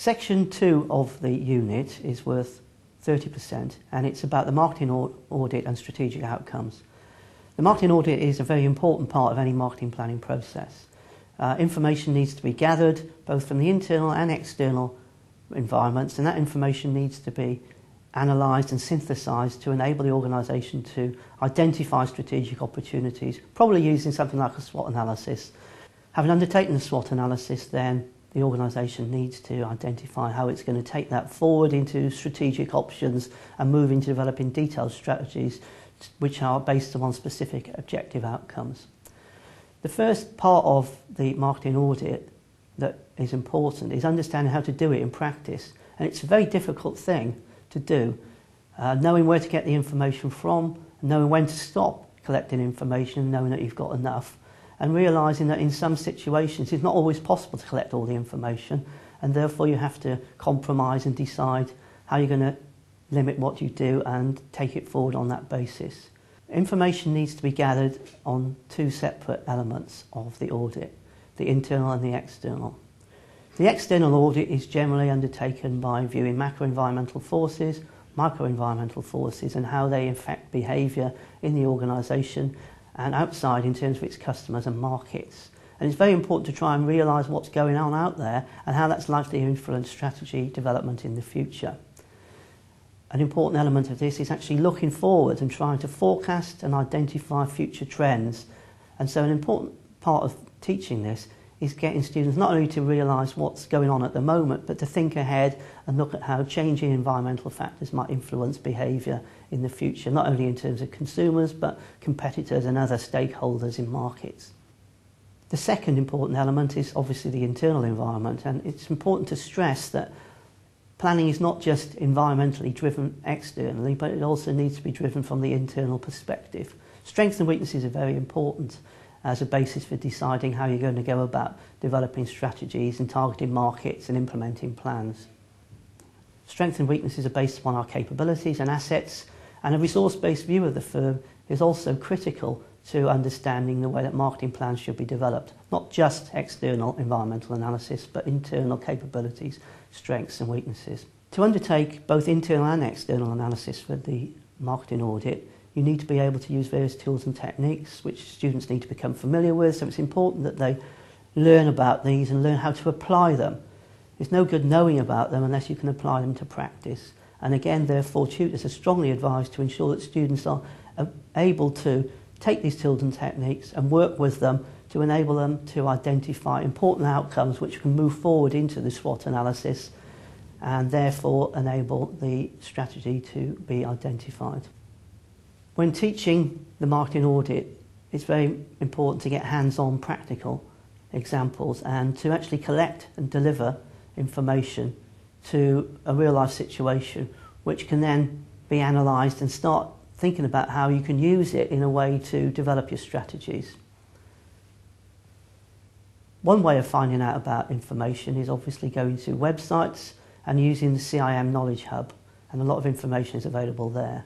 Section 2 of the unit is worth 30%, and it's about the marketing audit and strategic outcomes. The marketing audit is a very important part of any marketing planning process. Information needs to be gathered both from the internal and external environments, and that information needs to be analysed and synthesised to enable the organisation to identify strategic opportunities, probably using something like a SWOT analysis. Having undertaken the SWOT analysis, then the organisation needs to identify how it's going to take that forward into strategic options and move into developing detailed strategies which are based on specific objective outcomes. The first part of the marketing audit that is important is understanding how to do it in practice, and it's a very difficult thing to do, knowing where to get the information from, knowing when to stop collecting information, knowing that you've got enough, and realising that in some situations it's not always possible to collect all the information, and therefore you have to compromise and decide how you're going to limit what you do and take it forward on that basis. Information needs to be gathered on two separate elements of the audit, the internal and the external. The external audit is generally undertaken by viewing macro-environmental forces, micro-environmental forces, and how they affect behaviour in the organisation and outside in terms of its customers and markets. And it's very important to try and realise what's going on out there and how that's likely to influence strategy development in the future. An important element of this is actually looking forward and trying to forecast and identify future trends. And so an important part of teaching this is getting students not only to realise what's going on at the moment, but to think ahead and look at how changing environmental factors might influence behaviour in the future, not only in terms of consumers, but competitors and other stakeholders in markets. The second important element is obviously the internal environment, and it's important to stress that planning is not just environmentally driven externally, but it also needs to be driven from the internal perspective. Strengths and weaknesses are very important as a basis for deciding how you're going to go about developing strategies and targeting markets and implementing plans. Strengths and weaknesses are based upon our capabilities and assets, and a resource-based view of the firm is also critical to understanding the way that marketing plans should be developed. Not just external environmental analysis, but internal capabilities, strengths and weaknesses. To undertake both internal and external analysis for the marketing audit, you need to be able to use various tools and techniques which students need to become familiar with, so it's important that they learn about these and learn how to apply them. It's no good knowing about them unless you can apply them to practice. And again, therefore, tutors are strongly advised to ensure that students are able to take these tools and techniques and work with them to enable them to identify important outcomes which can move forward into the SWOT analysis and therefore enable the strategy to be identified. When teaching the marketing audit, it's very important to get hands-on practical examples and to actually collect and deliver information to a real-life situation which can then be analysed and start thinking about how you can use it in a way to develop your strategies. One way of finding out about information is obviously going to websites and using the CIM Knowledge Hub, and a lot of information is available there.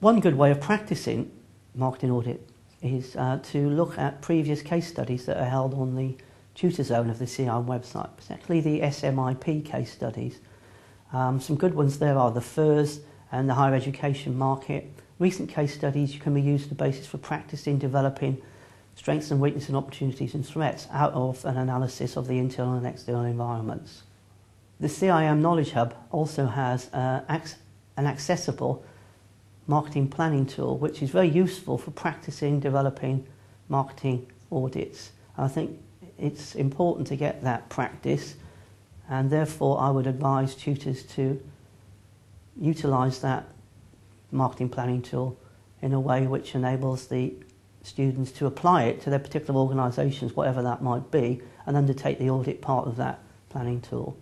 One good way of practicing marketing audit is to look at previous case studies that are held on the tutor zone of the CIM website, particularly the SMIP case studies. Some good ones there are the FERS and the higher education market. Recent case studies can be used as a basis for practicing developing strengths and weaknesses and opportunities and threats out of an analysis of the internal and external environments. The CIM Knowledge Hub also has an accessible marketing planning tool which is very useful for practicing developing marketing audits. I think it's important to get that practice, and therefore I would advise tutors to utilise that marketing planning tool in a way which enables the students to apply it to their particular organisations, whatever that might be, and undertake the audit part of that planning tool.